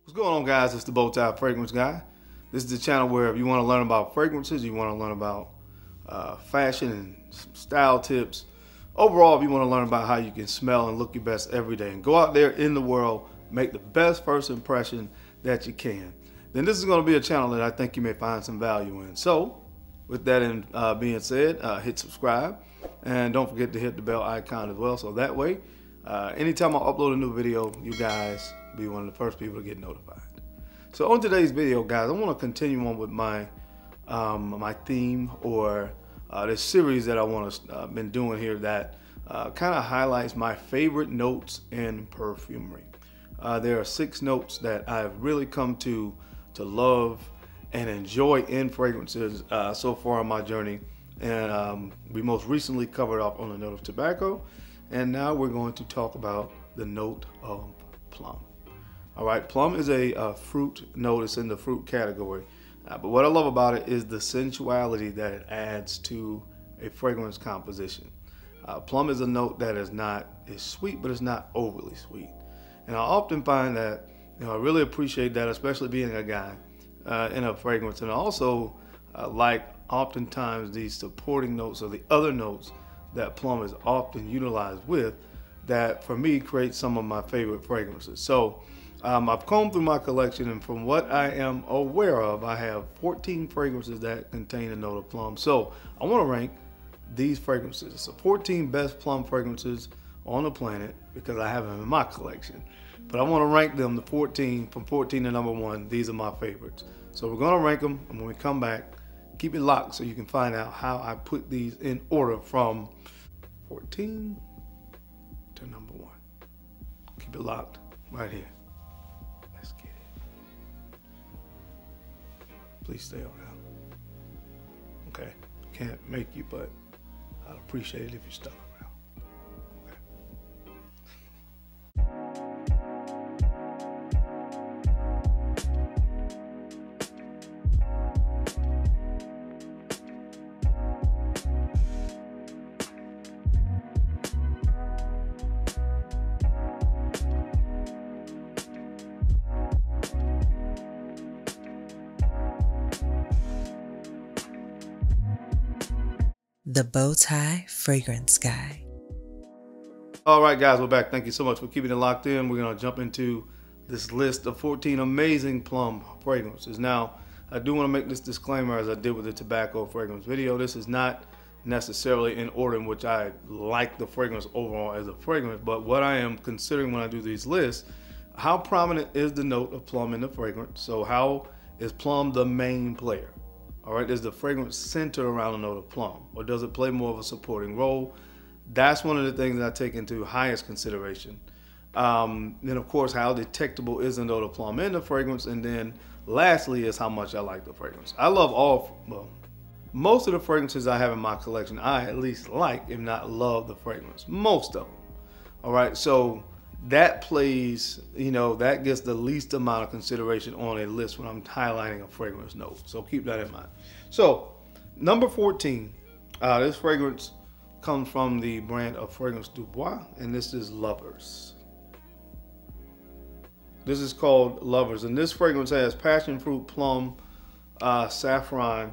What's going on, guys? It's the Bowtie Fragrance Guy. This is the channel where if you want to learn about fragrances, you want to learn about fashion and style tips. Overall, if you want to learn about how you can smell and look your best every day and go out there in the world, make the best first impression that you can, then this is going to be a channel that I think you may find some value in. So, with that being said, hit subscribe and don't forget to hit the bell icon as well. So that way, anytime I upload a new video, you guys be one of the first people to get notified. So on today's video, guys, I want to continue on with my my theme or this series that I want to been doing here that kind of highlights my favorite notes in perfumery. There are 6 notes that I've really come to love and enjoy in fragrances so far on my journey, and we most recently covered off on the note of tobacco, and now we're going to talk about the note of plum. All right, plum is a fruit note. It's in the fruit category, but what I love about it is the sensuality that it adds to a fragrance composition. Plum is a note that is sweet, but it's not overly sweet, and I often find that I really appreciate that, especially being a guy in a fragrance, and I also like oftentimes these supporting notes or the other notes that plum is often utilized with, that for me create some of my favorite fragrances. So I've combed through my collection, and from what I am aware of, I have 14 fragrances that contain a note of plum. So I want to rank these fragrances. It's the 14 best plum fragrances on the planet because I have them in my collection. But I want to rank them, the 14, from 14 to number 1. These are my favorites. So we're going to rank them, and when we come back, keep it locked so you can find out how I put these in order from 14 to number 1. Keep it locked right here. Let's get it. Please stay around. Okay, can't make you, but I'd appreciate it if you stuck around. The Bowtie Fragrance Guy. All right, guys, we're back. Thank you so much for keeping it locked in. We're going to jump into this list of 14 amazing plum fragrances. Now, I do want to make this disclaimer, as I did with the tobacco fragrance video. This is not necessarily in order in which I like the fragrance overall as a fragrance, but what I am considering when I do these lists, how prominent is the note of plum in the fragrance? So how is plum the main player? All right, is the fragrance centered around a note of plum, or does it play more of a supporting role? That's one of the things that I take into highest consideration. Then, of course, how detectable is the note of plum in the fragrance? And then lastly is how much I like the fragrance. I love most of the fragrances I have in my collection, I at least like, if not love the fragrance. Most of them. All right, so that plays, that gets the least amount of consideration on a list when I'm highlighting a fragrance note. So keep that in mind. So number 14, this fragrance comes from the brand of Fragrance Du Bois, and this is Lovers. This is called Lovers, and this fragrance has passion fruit, plum, saffron,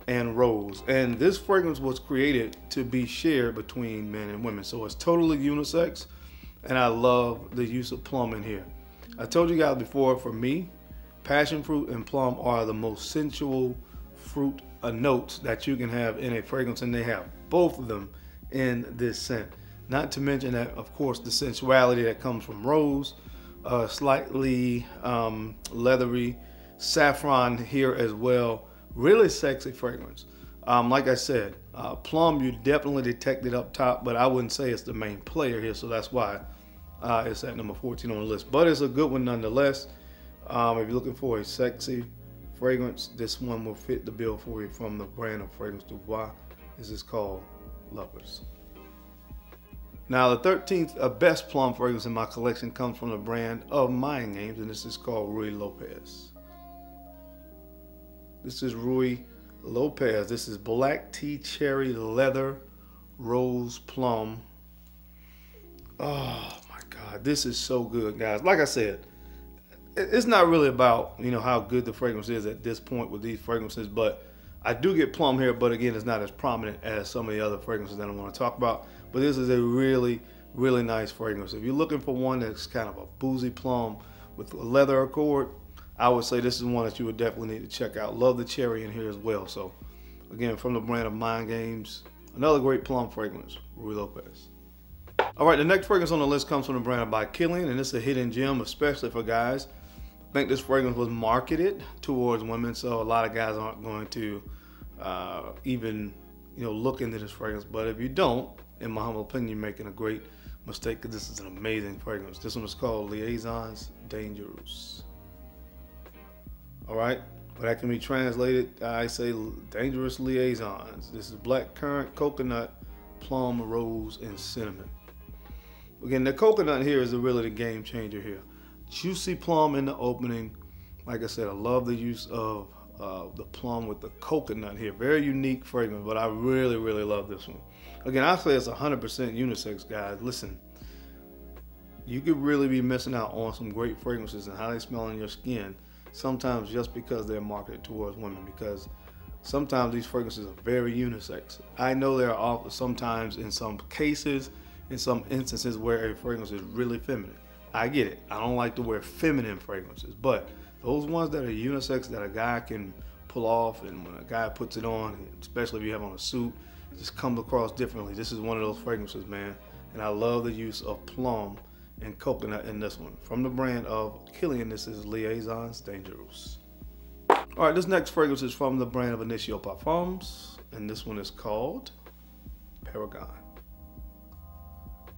and rose. And this fragrance was created to be shared between men and women. So it's totally unisex. And I love the use of plum in here. I told you guys before, for me, passion fruit and plum are the most sensual fruit notes that you can have in a fragrance, and they have both of them in this scent. Not to mention that, of course, the sensuality that comes from rose, slightly leathery, saffron here as well. Really sexy fragrance. Like I said, plum, you definitely detect it up top, but I wouldn't say it's the main player here, so that's why it's at number 14 on the list. But it's a good one nonetheless. If you're looking for a sexy fragrance, this one will fit the bill for you from the brand of Fragrance Du Bois. This is called Lovers. Now, the 13th best plum fragrance in my collection comes from the brand of Mind Games, and this is called Ruy Lopez. This is Ruy Lopez. This is black tea, cherry, leather, rose, plum. Oh my God, this is so good, guys. Like I said, it's not really about, you know, how good the fragrance is at this point with these fragrances, but I do get plum here, but again, it's not as prominent as some of the other fragrances that I want to talk about. But this is a really, really nice fragrance. If you're looking for one that's kind of a boozy plum with a leather accord, I would say this is one that you would definitely need to check out. Love the cherry in here as well. So again, from the brand of Mind Games, another great plum fragrance, Ruy Lopez. All right, the next fragrance on the list comes from the brand by Killian, and it's a hidden gem, especially for guys. I think this fragrance was marketed towards women, so a lot of guys aren't going to even, you know, look into this fragrance. But if you don't, in my humble opinion, you're making a great mistake, because this is an amazing fragrance. This one is called Liaisons Dangerous. All right, but that can be translated, I say, Dangerous Liaisons. This is black currant, coconut, plum, rose, and cinnamon. Again, the coconut here is really the game changer here. Juicy plum in the opening. Like I said, I love the use of the plum with the coconut here. Very unique fragrance, but I really, really love this one. Again, I say it's 100% unisex, guys. Listen, you could really be missing out on some great fragrances and how they smell on your skin, sometimes just because they're marketed towards women, because sometimes these fragrances are very unisex. I know there are sometimes, in some cases, in some instances, where a fragrance is really feminine. I get it. I don't like to wear feminine fragrances, but those ones that are unisex, that a guy can pull off, and when a guy puts it on, especially if you have on a suit, it just comes across differently. This is one of those fragrances, man. And I love the use of plum and coconut in this one. From the brand of Killian, this is Liaisons Dangerous. All right, this next fragrance is from the brand of Initio Parfums, and this one is called Paragon.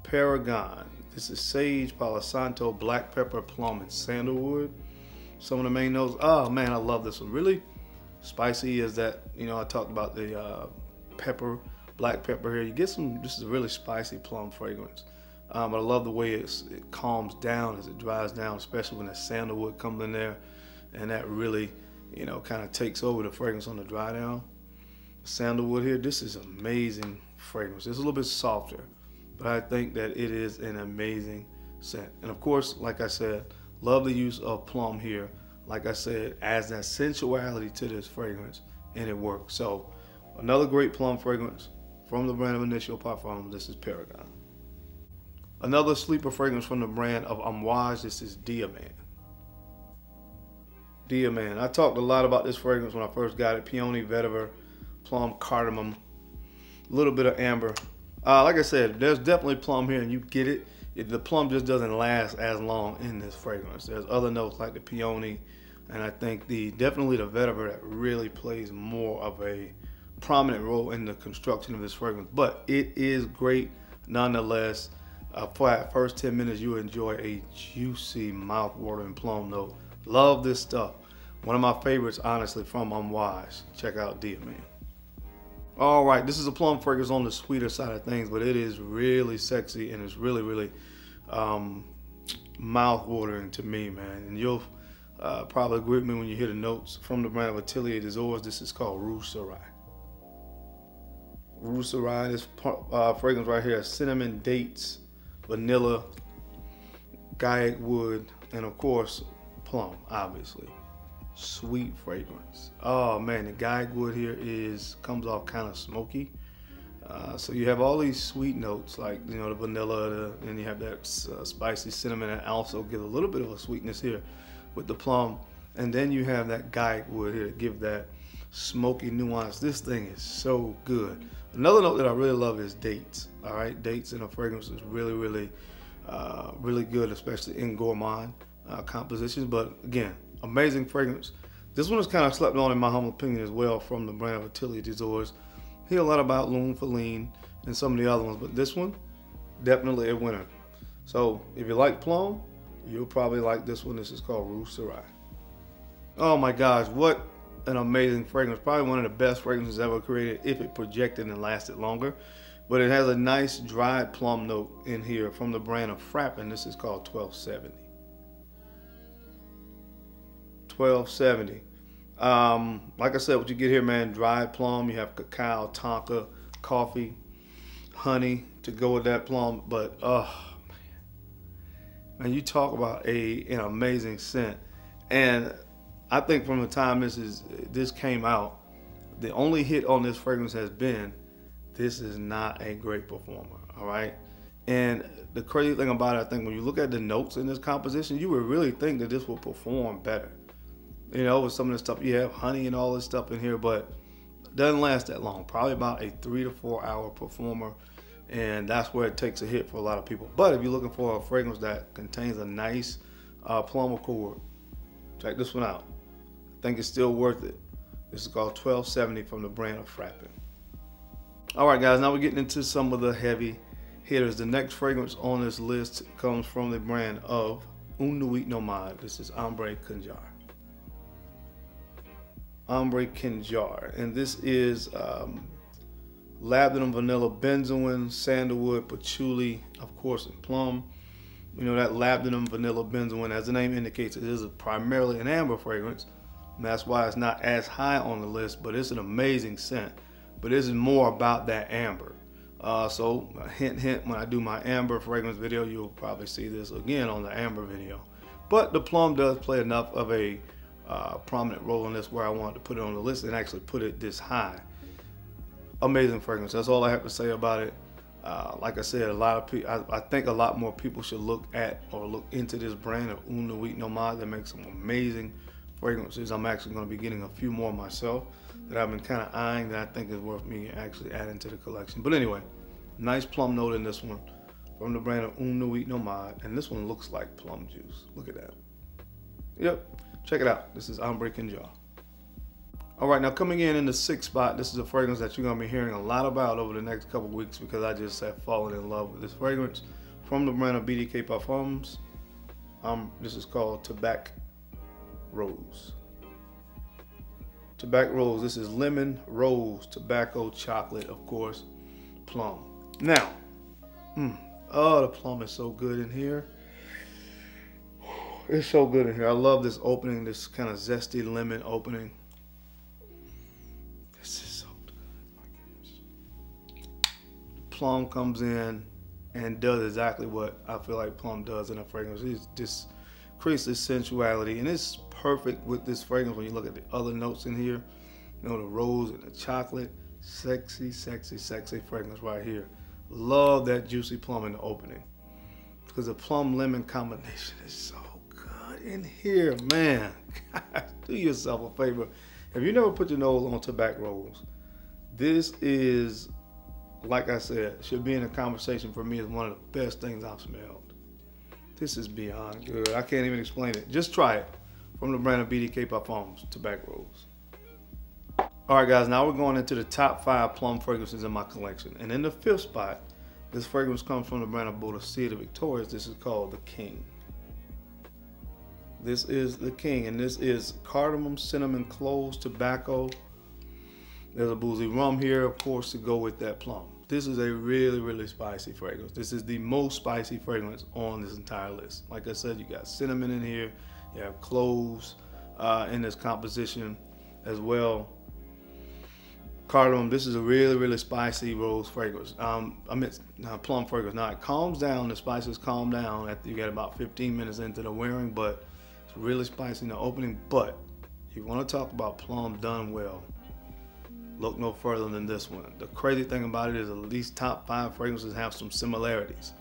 Paragon. This is sage, Palo Santo, black pepper, plum, and sandalwood. Some of the main notes. Oh man, I love this one. Really spicy is that, you know, I talked about the pepper, black pepper here. You get some, this is a really spicy plum fragrance. But I love the way it calms down as it dries down, especially when the sandalwood comes in there, and that really, you know, kind of takes over the fragrance on the dry down. Sandalwood here, this is amazing fragrance. It's a little bit softer, but I think that it is an amazing scent. And of course, like I said, love the use of plum here. Like I said, adds that sensuality to this fragrance, and it works. So another great plum fragrance from the brand of Initio Parfums. This is Paragon. Another sleeper fragrance from the brand of Amouage. This is DMan. DMan. I talked a lot about this fragrance when I first got it. Peony, vetiver, plum, cardamom, a little bit of amber. Like I said, there's definitely plum here, and you get it. The plum just doesn't last as long in this fragrance. There's other notes like the peony, and I think definitely the vetiver that really plays more of a prominent role in the construction of this fragrance. But it is great nonetheless. For that first 10 minutes, you enjoy a juicy, mouth-watering plum note. Love this stuff. One of my favorites, honestly, from Amouage. Check out DMan. All right, this is a plum fragrance on the sweeter side of things, but it is really sexy, and it's really, really mouth-watering to me, man. And you'll probably agree with me when you hear the notes from the brand of Atelier des Ors. This is called Rouge Sarai. Rouge Sarai, this fragrance right here, cinnamon, dates, vanilla, gaiac wood, and of course, plum, obviously. Sweet fragrance. Oh man, the gaiac wood here comes off kind of smoky. So you have all these sweet notes, like, you know, the vanilla, and you have that spicy cinnamon, and also give a little bit of a sweetness here with the plum. And then you have that gaiac wood here to give that smoky nuance. This thing is so good. Another note that I really love is dates. All right, dates in a fragrance is really, really, really good, especially in gourmand compositions. But again, amazing fragrance. This one is kind of slept on in my humble opinion as well, from the brand of Atelier des Ors. Hear a lot about L'Homme Feline and some of the other ones, but this one, definitely a winner. So if you like plum, you'll probably like this one. This is called Rouge Sarai. Oh my gosh, what an amazing fragrance. Probably one of the best fragrances ever created if it projected and lasted longer. But it has a nice dried plum note in here from the brand of Frapping. This is called 1270. 1270. Like I said, what you get here, man, dried plum. You have cacao, tonka, coffee, honey to go with that plum. But man, you talk about an amazing scent. And I think from the time this came out, the only hit on this fragrance has been, this is not a great performer, all right? And the crazy thing about it, I think when you look at the notes in this composition, you would really think that this will perform better. You know, with some of the stuff, you have honey and all this stuff in here, but it doesn't last that long. Probably about a 3 to 4 hour performer, and that's where it takes a hit for a lot of people. But if you're looking for a fragrance that contains a nice plum accord, check this one out. I think it's still worth it. This is called 1270 from the brand of Frapping. All right, guys, now we're getting into some of the heavy hitters. The next fragrance on this list comes from the brand of Nuit Nomade. This is Ombre Cognac. Ombre Cognac, and this is labdanum, vanilla, benzoin, sandalwood, patchouli, of course, and plum. You know, that labdanum, vanilla, benzoin, as the name indicates, it is primarily an amber fragrance, and that's why it's not as high on the list, but it's an amazing scent. But this is more about that amber. So hint, hint, when I do my amber fragrance video, you'll probably see this again on the amber video. But the plum does play enough of a prominent role in this where I wanted to put it on the list and actually put it this high. Amazing fragrance. That's all I have to say about it. Like I said, a lot of people, I think a lot more people should look at or look into this brand of Nuit Nomade that makes some amazing fragrances. I'm actually going to be getting a few more myself that I've been kind of eyeing that I think is worth me actually adding to the collection. But anyway, nice plum note in this one from the brand of Nuit Nomade, and this one looks like plum juice. Look at that. Yep, check it out. This is Ombre Cognac. All right, now coming in the 6th spot, this is a fragrance that you're going to be hearing a lot about over the next couple weeks because I just have fallen in love with this fragrance from the brand of BDK Parfums. This is called Tobac Rose. Tobac Rose. This is lemon, rose, tobacco, chocolate, of course, plum. Now, oh, the plum is so good in here. It's so good in here. I love this opening, this kind of zesty lemon opening. This is so good. My goodness. Plum comes in and does exactly what I feel like plum does in a fragrance. It just creates this sensuality, and it's perfect with this fragrance when you look at the other notes in here. You know, the rose and the chocolate. Sexy, sexy, sexy fragrance right here. Love that juicy plum in the opening because the plum lemon combination is so good in here, man. Guys, do yourself a favor. If you never put your nose on Tobac Rose, this is, like I said, should be in a conversation for me as one of the best things I've smelled. This is beyond good. I can't even explain it. Just try it from the brand of BDK Parfums, Tobac Rose. All right, guys, now we're going into the top 5 plum fragrances in my collection. And in the 5th spot, this fragrance comes from the brand of Bodicea Victorious. This is called the King. This is the King, and this is cardamom, cinnamon, cloves, tobacco. There's a boozy rum here, of course, to go with that plum. This is a really, really spicy fragrance. This is the most spicy fragrance on this entire list. Like I said, you got cinnamon in here. You have cloves in this composition as well. Cardamom. This is a really, really spicy rose fragrance. Plum fragrance. Now it calms down. The spices calm down after you get about 15 minutes into the wearing, but it's really spicy in the opening. But if you want to talk about plum done well, look no further than this one. The crazy thing about it is at least top 5 fragrances have some similarities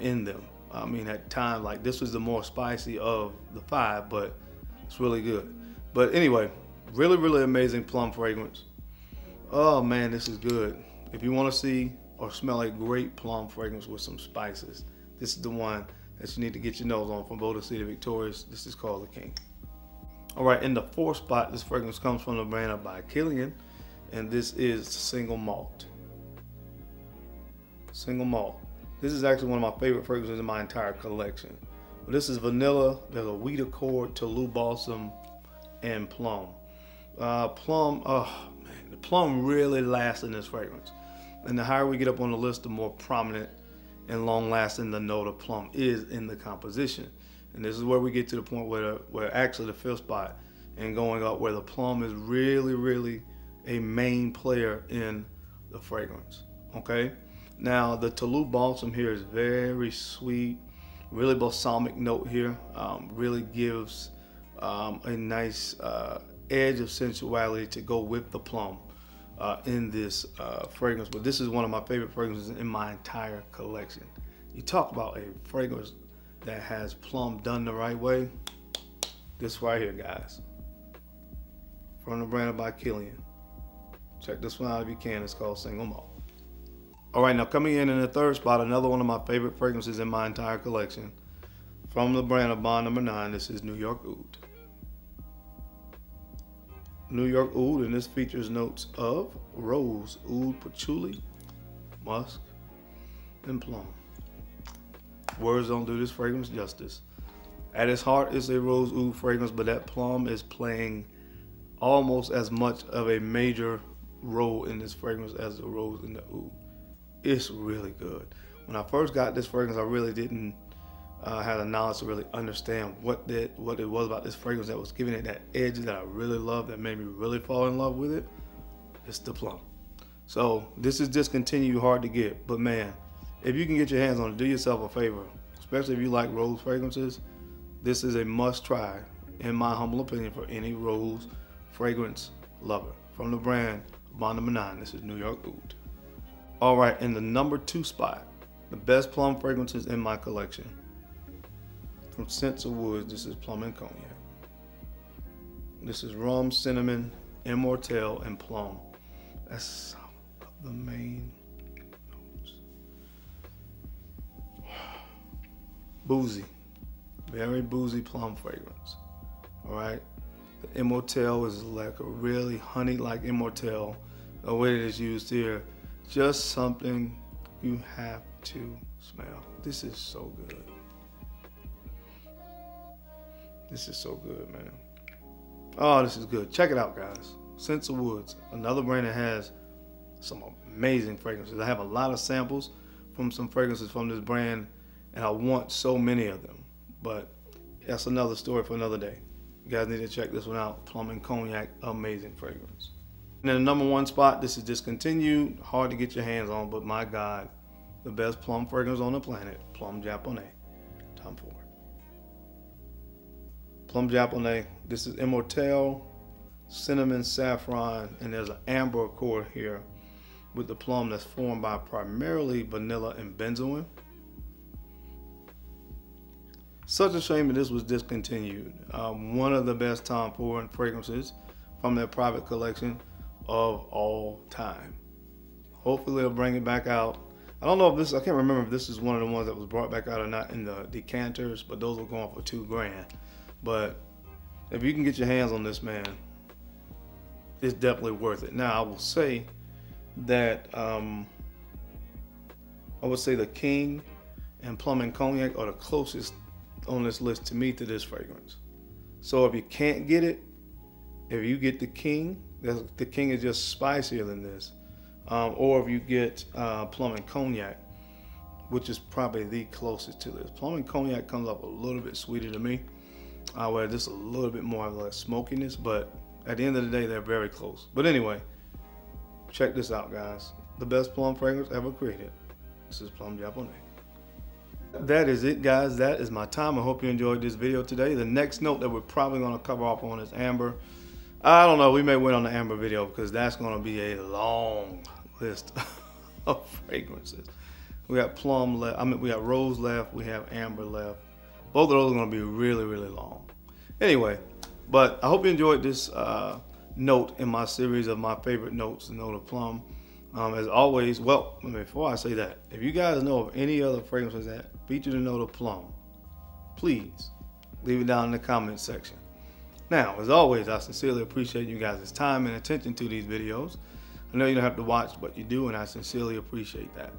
in them. I mean, at times, like this was the more spicy of the 5, but it's really good. But anyway, really, really amazing plum fragrance. Oh man, this is good. If you want to see or smell a great plum fragrance with some spices, this is the one that you need to get your nose on from Bodicea Victorious. This is called the King. All right, in the 4th spot, this fragrance comes from the brand by Killian, and this is Single Malt. Single Malt. This is actually one of my favorite fragrances in my entire collection. But this is vanilla, there's a wheat accord, Toulouse balsam, and plum. The plum really lasts in this fragrance. And the higher we get up on the list, the more prominent and long-lasting the note of plum is in the composition. And this is where we get to the point where actually the 5th spot and going up where the plum is really, really a main player in the fragrance. Okay? Now, the Toulouse balsam here is very sweet, really balsamic note here. Really gives a nice edge of sensuality to go with the plum in this fragrance. But this is one of my favorite fragrances in my entire collection. You talk about a fragrance that has plum done the right way. This right here, guys, from the brand by Killian. Check this one out if you can. It's called Single Malt. All right, now coming in the third spot, another one of my favorite fragrances in my entire collection, from the brand of Bond number 9. This is New York Oud. New York Oud, and this features notes of rose, oud, patchouli, musk, and plum. Words don't do this fragrance justice. At its heart, it's a rose oud fragrance, but that plum is playing almost as much of a major role in this fragrance as the rose in the oud. It's really good. When I first got this fragrance, I really didn't have the knowledge to really understand what it was about this fragrance that was giving it that edge that I really love, that made me really fall in love with it. It's the plum. So this is discontinued, hard to get, but man, if you can get your hands on it, do yourself a favor, especially if you like rose fragrances. This is a must try, in my humble opinion, for any rose fragrance lover. From the brand Bond number 9, this is New York Oud. All right, in the number 2 spot, the best plum fragrances in my collection. From Scents of Woods, this is Plum and Cognac. This is rum, cinnamon, immortelle, and plum. That's some of the main notes. Boozy, very boozy plum fragrance. All right, the immortelle is like a really honey-like immortelle. The way that it's used here, just something you have to smell. This is so good. This is so good, man. Oh, this is good. Check it out, guys. Scents of Woods, another brand that has some amazing fragrances. I have a lot of samples from some fragrances from this brand, and I want so many of them. But that's another story for another day. You guys need to check this one out. Plum and Cognac, amazing fragrance. And in the number 1 spot, this is discontinued, hard to get your hands on, but my God, the best plum fragrance on the planet, Plum Japon. Time for it. Plum Japon, this is immortelle, cinnamon, saffron, and there's an amber core here with the plum that's formed by primarily vanilla and benzoin. Such a shame that this was discontinued. One of the best Tom Ford fragrances from their private collection of all time. Hopefully they'll bring it back out. I don't know if this, I can't remember if this is one of the ones that was brought back out or not in the decanters, but those were going for $2 grand. But if you can get your hands on this, man, it's definitely worth it. Now I will say that the King and Plum and Cognac are the closest on this list to me to this fragrance. So if you can't get it, if you get the King, the King is just spicier than this. Or if you get Plum and Cognac, which is probably the closest to this. Plum and Cognac comes up a little bit sweeter to me, where this a little bit more of like smokiness, but at the end of the day, they're very close. But anyway, check this out, guys. The best plum fragrance ever created. This is Plum Japon. That is it, guys. That is my time. I hope you enjoyed this video today. The next note that we're probably going to cover off on is amber. I don't know. We may wait on the amber video because that's going to be a long list of fragrances. We got plum left. I mean, we got rose left. We have amber left. Both of those are going to be really, really long. Anyway, but I hope you enjoyed this note in my series of my favorite notes, the note of plum. As always, well, before I say that, if you guys know of any other fragrances that feature the note of plum, please leave it down in the comments section. Now, as always, I sincerely appreciate you guys' time and attention to these videos. I know you don't have to watch, but you do, and I sincerely appreciate that.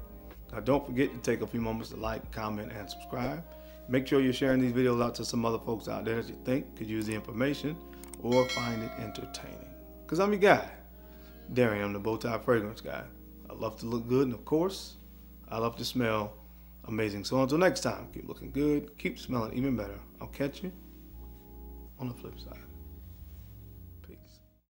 Now, don't forget to take a few moments to like, comment, and subscribe. Make sure you're sharing these videos out to some other folks out there that you think could use the information or find it entertaining. Because I'm your guy, Darian. I'm the Bowtie Fragrance Guy. I love to look good, and of course, I love to smell amazing. So until next time, keep looking good, keep smelling even better. I'll catch you on the flip side.